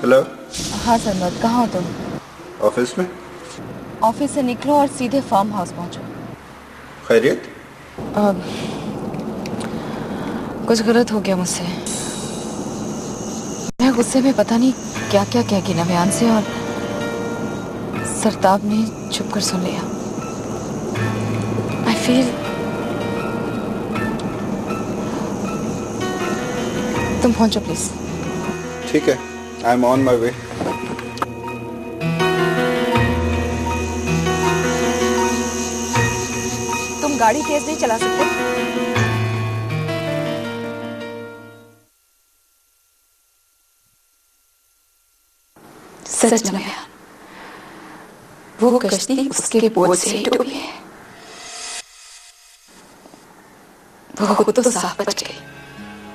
Hello. हाँ सरमद, कहाँ हो तुम? ऑफिस में। ऑफिस से निकलो और सीधे फार्म हाउस पहुंचो। खैरियत? अब कुछ गलत हो गया मुझसे। मैं गुस्से में पता नहीं क्या क्या कह गई नव्यान से, और सरताब ने छुप कर सुन लिया। आई फील तुम पहुंचो प्लीज। ठीक है, आई एम ऑन माई वे। तुम गाड़ी तेज नहीं चला सकते? सच नव्यान, वो कश्ती उसके बोझ से ही डूबी है। वो खुद तो साफ बच गई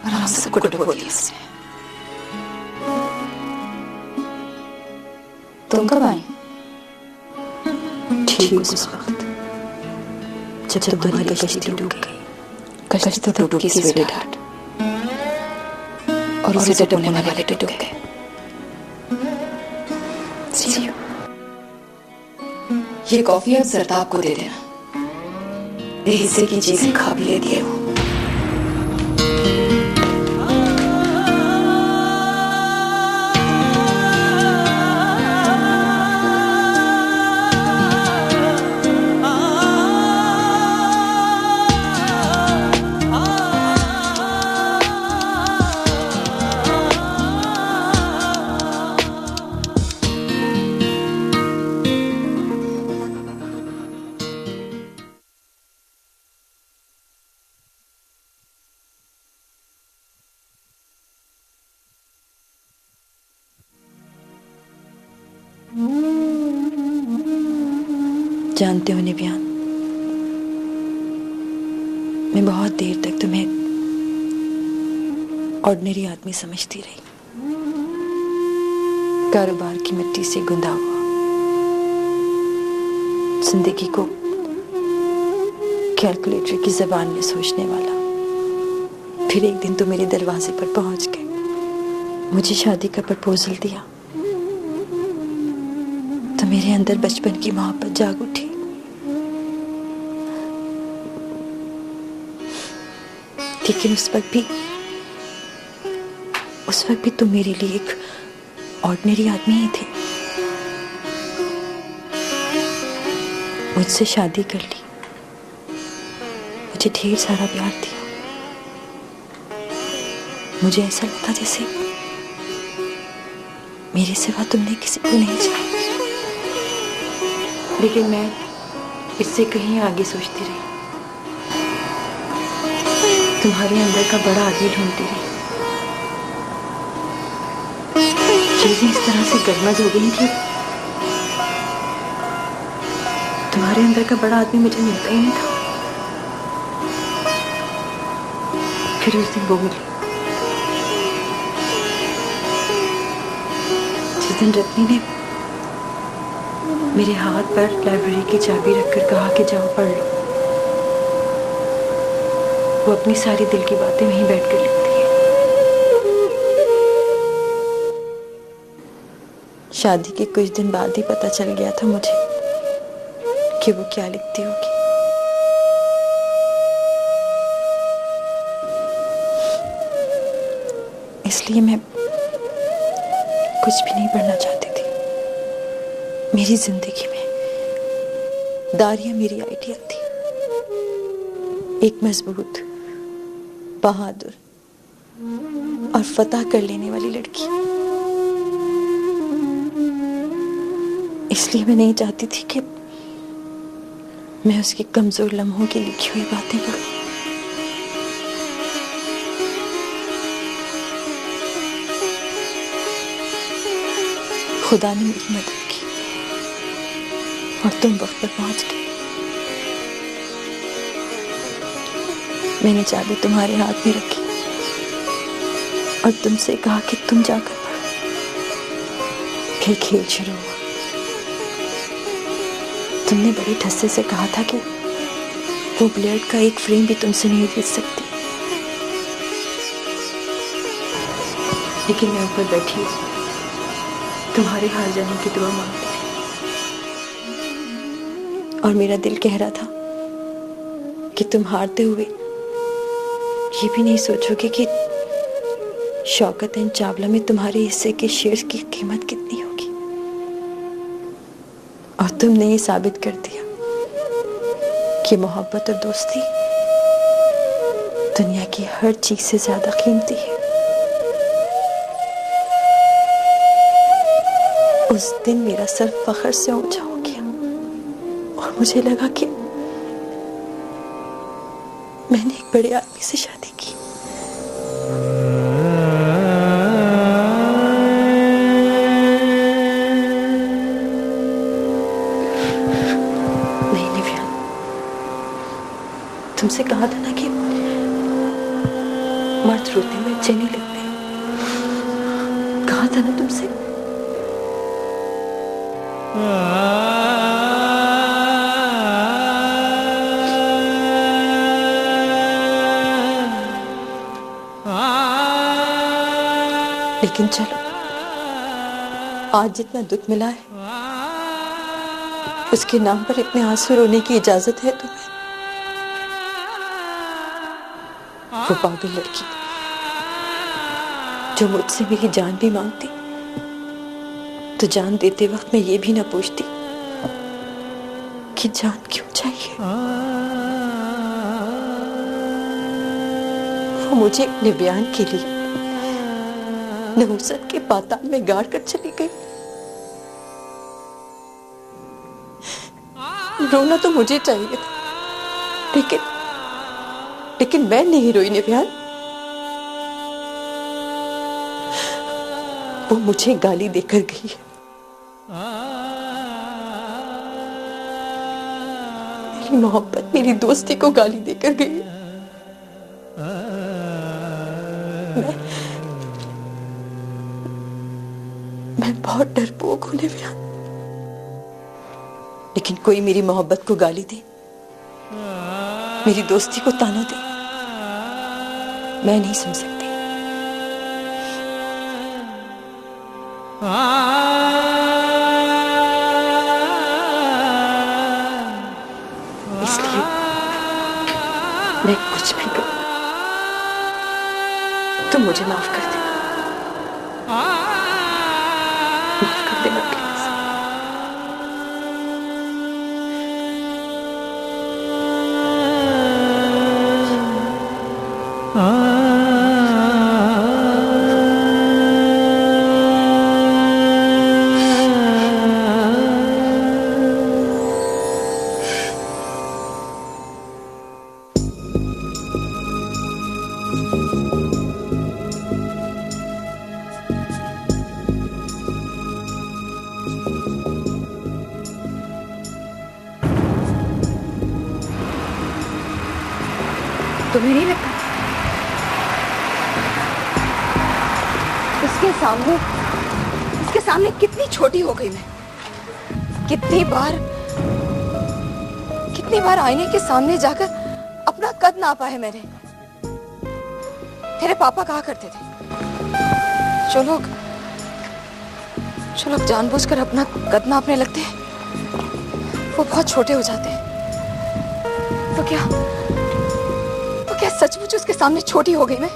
और हम सबको डुबो दिया उसने। तुम कब आए? ठीक उस वक्त जब तुम्हारी कश्ती डूब गई। कश्ती तो डूब गई स्वीटहार्ट, और उसे डुबोने वाले तो डूब गए। ये कॉफी अब सरताब को दे देना। मेरे हिस्से की चीजें खा भी लेती है वो। जानते हो निव्यान, मैं बहुत देर तक तुम्हें ऑर्डिनरी आदमी समझती रही। कारोबार की मिट्टी से गुंदा हुआ, जिंदगी को कैलकुलेटर की जबान में सोचने वाला। फिर एक दिन तुम मेरे दरवाजे पर पहुंच गए, मुझे शादी का प्रपोजल दिया, तो मेरे अंदर बचपन की मोहब्बत जाग उठी। लेकिन उस वक्त भी तुम मेरे लिए एक ऑर्डिनरी आदमी ही थे। मुझसे शादी कर ली, मुझे ढेर सारा प्यार दिया। मुझे ऐसा लगता जैसे मेरे सिवा तुमने किसी को नहीं चाहा। लेकिन मैं इससे कहीं आगे सोचती रही, तुम्हारे अंदर का बड़ा आदमी ढूंढती रही। चीजें इस तरह से गड़बड़ हो गई कि तुम्हारे अंदर का बड़ा आदमी मुझे मिलता ही नहीं था। फिर उस दिन वो मिली, जिस दिन रत्नी ने मेरे हाथ पर लाइब्रेरी की चाबी रखकर कहा कि जाओ पढ़ लो। वो अपनी सारी दिल की बातें वहीं बैठकर लिखती है। शादी के कुछ दिन बाद ही पता चल गया था मुझे कि वो क्या लिखती होगी। इसलिए मैं कुछ भी नहीं पढ़ना चाहती थी। मेरी जिंदगी में दारिया मेरी आइडिया थी, एक मजबूत, बहादुर और फतह कर लेने वाली लड़की। इसलिए मैं नहीं चाहती थी कि मैं उसके कमजोर लम्हों की लिखी हुई बातें पढूं। खुदा ने मेरी मदद की और तुम वक्त पर पहुंच गए। मैंने चाबी तुम्हारे हाथ में रखी और तुमसे कहा कि तुम जाकर पढ़ो। फिर खेल शुरू हुआ। तुमने बड़ी ठस्से से कहा था कि वो ब्लेड का एक फ्रेम भी तुमसे नहीं खरीद सकती। लेकिन मैं ऊपर बैठी तुम्हारे हार जाने की दुआ मांगती थी और मेरा दिल कह रहा था कि तुम हारते हुए ये भी नहीं सोचोगे कि शौकत एंड चावला में तुम्हारे हिस्से के शेयर्स की कीमत कितनी होगी। और तुमने ये साबित कर दिया कि मोहब्बत और दोस्ती दुनिया की हर चीज से ज्यादा कीमती है। उस दिन मेरा सर फख्र से ऊंचा हो गया और मुझे लगा कि मैंने एक बड़े आदमी से शादी की। नहीं निव्यान, तुमसे कहा था ना कि मर्द रोते में अच्छे नहीं लगते। कहा था ना तुमसे। लेकिन चलो, आज जितना दुख मिला है उसके नाम पर इतने आंसू रोने की इजाजत है तुम्हें। वो पागल लड़की जो मुझसे मेरी जान भी मांगती तो जान देते वक्त मैं ये भी ना पूछती कि जान क्यों चाहिए। वो मुझे अपने बयान के लिए नहुसत के पाताल में गाड़ कर चली गई। रोना तो मुझे चाहिए था, लेकिन मैं नहीं रोई निव्यान। वो मुझे गाली देकर गई है। मेरी मोहब्बत, मेरी दोस्ती को गाली देकर गई है। मैं बहुत डरपोक हूं निव्यान, लेकिन कोई मेरी मोहब्बत को गाली दे, मेरी दोस्ती को ताना दे, मैं नहीं सुन सकती। इसलिए मैं कुछ भी करूं, तुम मुझे माफ कर दे, माफ कर देना प्लीज। तुम्हें नहीं लगता उसके सामने कितनी छोटी हो गई मैं? कितनी बार आईने के सामने जाकर अपना कद नापा है मैंने। तेरे पापा कहा करते थे, जो लोग जानबूझकर अपना कद नापने लगते हैं वो बहुत छोटे हो जाते हैं। तो क्या सचमुच उसके सामने छोटी हो गई मैं?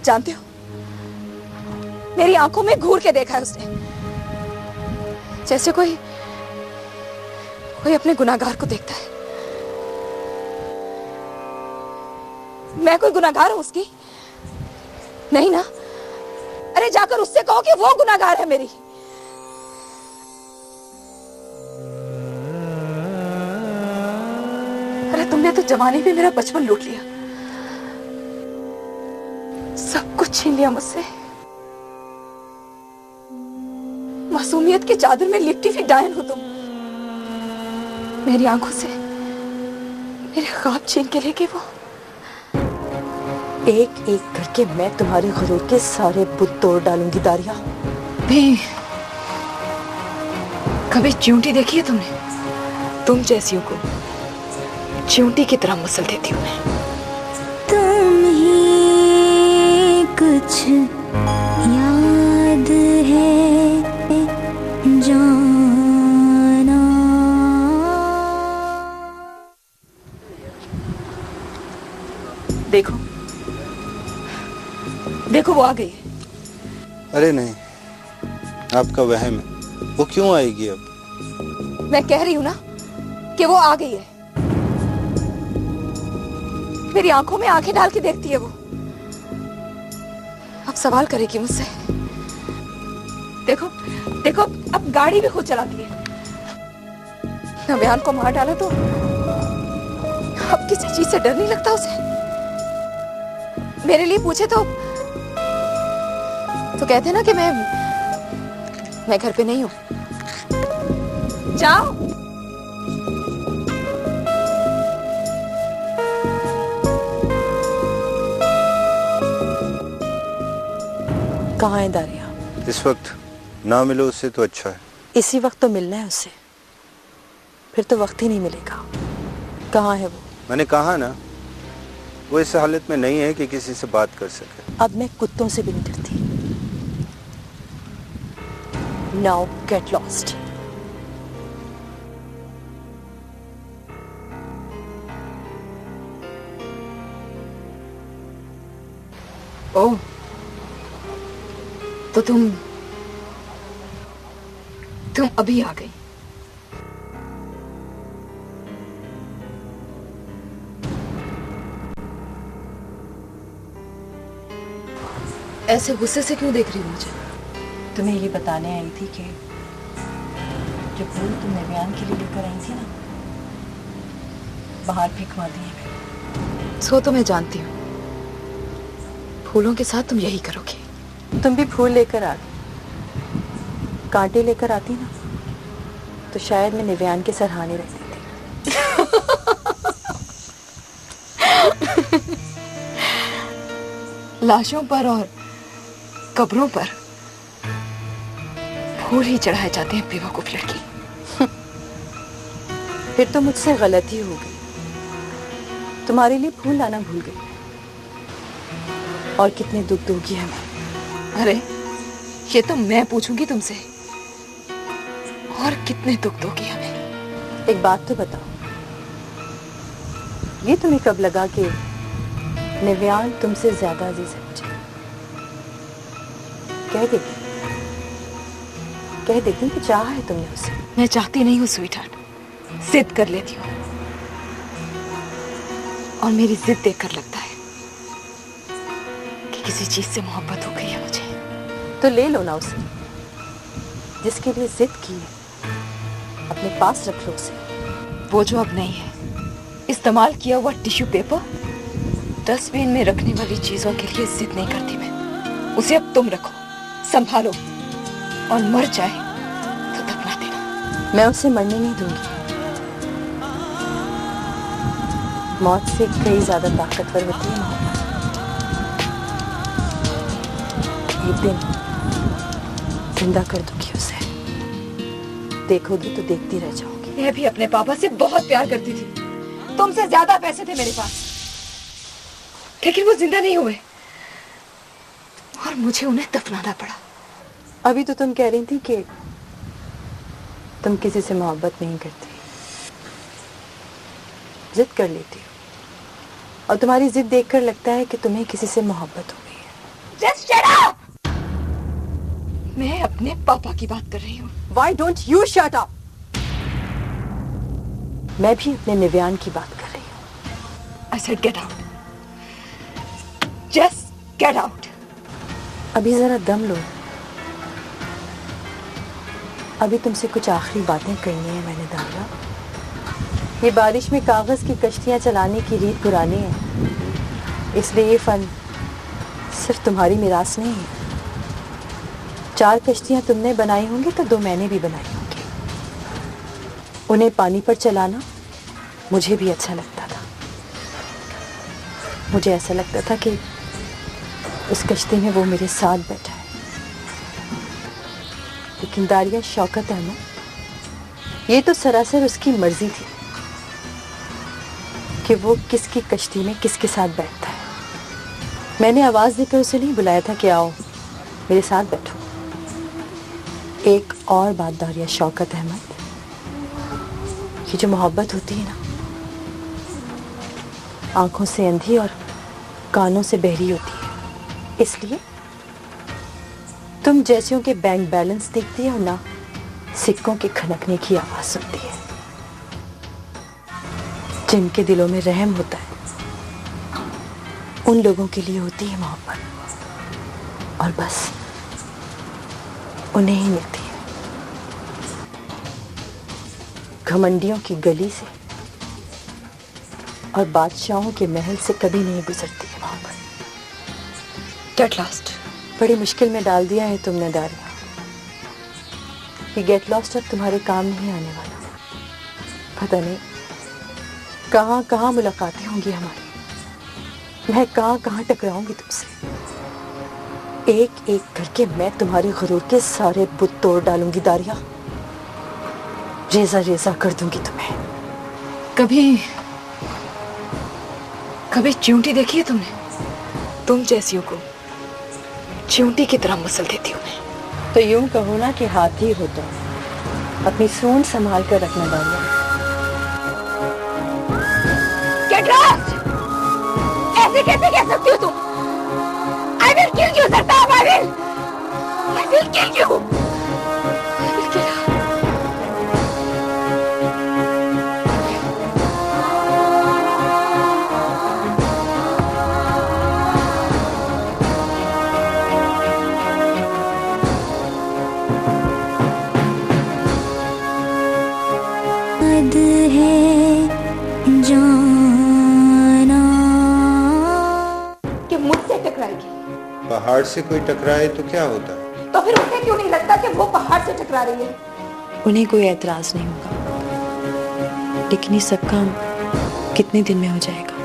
जानते हो, मेरी आंखों में घूर के देखा है उसने, जैसे कोई अपने गुनाहगार को देखता है। मैं कोई गुनाहगार हूं उसकी? नहीं ना। अरे जाकर उससे कहो कि वो गुनाहगार है मेरी। अरे तुमने तो जवानी में मेरा बचपन लूट लिया, सब कुछ छीन लिया मुझसे। मासूमियत की चादर में लिपटी हुई डायन हो तुम। मेरी आंखों से मेरे ख्वाब छीन के लेके वो। एक एक करके मैं तुम्हारे गुरूर के सारे बुत तोड़ डालूंगी दारिया। नहीं, कभी चींटी देखी है तुमने? तुम जैसियों को चींटी की तरह मसल देती हूँ मैं। तुम ही कुछ याद है जाना। देखो देखो वो आ गई है। अरे नहीं, आपका वहम है। वो क्यों आएगी अब? मैं कह रही हूं ना कि वो आ गई है। मेरी आंखों में आंखें डाल के देखती है वो। अब सवाल करेगी मुझसे। देखो देखो अब गाड़ी भी खुद चलाती है। नव्यान को मार डाला तो अब किसी चीज से डर नहीं लगता उसे। मेरे लिए पूछे तो कहते ना कि मैं घर पे नहीं हूं। जाओ। कहाँ है दारिया? इस वक्त ना मिलो उससे तो अच्छा है। इसी वक्त तो मिलना है उससे, फिर तो वक्त ही नहीं मिलेगा। कहाँ है वो? मैंने कहा ना, वो इस हालत में नहीं है कि किसी से बात कर सके। अब मैं कुत्तों से भी नहीं डरती। Now get lost. ओह, तो तुम अभी आ गई। ऐसे गुस्से से क्यों देख रही हो मुझे? तुम्हें ये बताने आई थी कि जो फूल तुमने बयान के लिए लेकर आई थी ना, बाहर फेंकवा दिए मैंने। सो तो मैं जानती हूँ, फूलों के साथ तुम यही करोगे। तुम भी फूल लेकर आ गई। कांटे लेकर आती ना तो शायद मैं निव्यान के सरहाने रख देती। लाशों पर और कब्रों पर फूल ही चढ़ाए जाते हैं बेवकूफ लड़की। फिर तो मुझसे गलती हो गई, तुम्हारे लिए फूल लाना भूल गई। और कितने दुख दोगी हमें? अरे ये तो मैं पूछूंगी तुमसे, और कितने दुख दोगी हमें? एक बात तो बताओ, ये तुम्हें कब लगा कि निव्यान तुमसे ज्यादा अजीज है मुझे? कह देती कि चाहा है तुमने उसे। मैं चाहती नहीं हूँ स्वीटहार्ट, जिद कर लेती हूँ, और मेरी जिद देखकर लगता है कि किसी चीज से मोहब्बत हो गई है मुझे। तो ले लो ना उसे, जिसके लिए जिद की है, अपने पास रख लो उसे। वो जो अब नहीं है, इस्तेमाल किया हुआ टिश्यू पेपर डस्टबिन में रखने वाली चीजों के लिए जिद नहीं करती मैं। उसे अब तुम रखो, संभालो, और मर जाए तो दफना देना। मैं उसे मरने नहीं दूंगी। मौत से कई ज्यादा ताकतवर होती है मोहब्बत। एक दिन जिंदा कर दूंगी उसे, देखोगी तो देखती रह जाओगी। मैं भी अपने पापा से बहुत प्यार करती थी, तुमसे ज्यादा पैसे थे मेरे पास, लेकिन वो जिंदा नहीं हुए और मुझे उन्हें दफनाना पड़ा। अभी तो तुम कह रही थी कि तुम किसी से मोहब्बत नहीं करती, जिद कर लेती हो, और तुम्हारी जिद देखकर लगता है कि तुम्हें किसी से मोहब्बत हो गई है। Just shut up! मैं अपने पापा की बात कर रही हूँ। Why don't you shut up? मैं भी अपने निव्यान की बात कर रही हूँ। I said get out. Just get out. अभी जरा दम लो, अभी तुमसे कुछ आखिरी बातें करनी है मैंने दादा। ये बारिश में कागज की कश्तियां चलाने की रीत पुरानी है, इसलिए ये फन सिर्फ तुम्हारी मिरास नहीं है। 4 कश्तियां तुमने बनाई होंगी तो 2 मैंने भी बनाई होंगी। उन्हें पानी पर चलाना मुझे भी अच्छा लगता था। मुझे ऐसा लगता था कि उस कश्ती में वो मेरे साथ बैठा है। लेकिन दारिया शौकत है ना, ये तो सरासर उसकी मर्जी थी कि वो किसकी कश्ती में किसके साथ बैठता है। मैंने आवाज देकर उसे नहीं बुलाया था कि आओ मेरे साथ बैठो। एक और बात दारिया शौकत अहमद, ये जो मोहब्बत होती है ना, आंखों से अंधी और कानों से बहरी होती है। इसलिए तुम जैसियों के बैंक बैलेंस देखती है और ना सिक्कों के खनकने की आवाज सुनती है। जिनके दिलों में रहम होता है उन लोगों के लिए होती है मोहब्बत, और बस उन्हें ही मिलती है। घमंडियों की गली से और बादशाहों के महल से कभी नहीं गुजरती है मोहब्बत। Get lost. बड़ी मुश्किल में डाल दिया है तुमने दारिया। ये गेट लॉस्ट अब तुम्हारे काम नहीं आने वाला। पता नहीं कहाँ कहाँ मुलाकातें होंगी हमारी, मैं कहाँ कहाँ टकराऊंगी तुमसे। एक एक करके मैं तुम्हारे गुरूर के सारे बुत तोड़ डालूंगी दारिया, रेजा रेजा कर दूंगी तुम्हें। कभी च्यूंटी देखी है तुमने? तुम जैसियों को च्यूंटी की तरह मसल देती हूँ मैं। तो यूं कहो ना कि हाथी हो तो अपनी सूंड संभाल कर रखना दारिया। Get lost! ऐसे कैसे कह सकती हो तुम? I will kill you, सरताब, I will kill you. याद है जाना कि मुझसे टकराएगी, पहाड़ से कोई टकराए तो क्या होता है? तो फिर उसे क्यों नहीं लगता कि वो पहाड़ से टकरा रही है? उन्हें कोई एतराज नहीं होगा, लेकिन ये सब काम कितने दिन में हो जाएगा?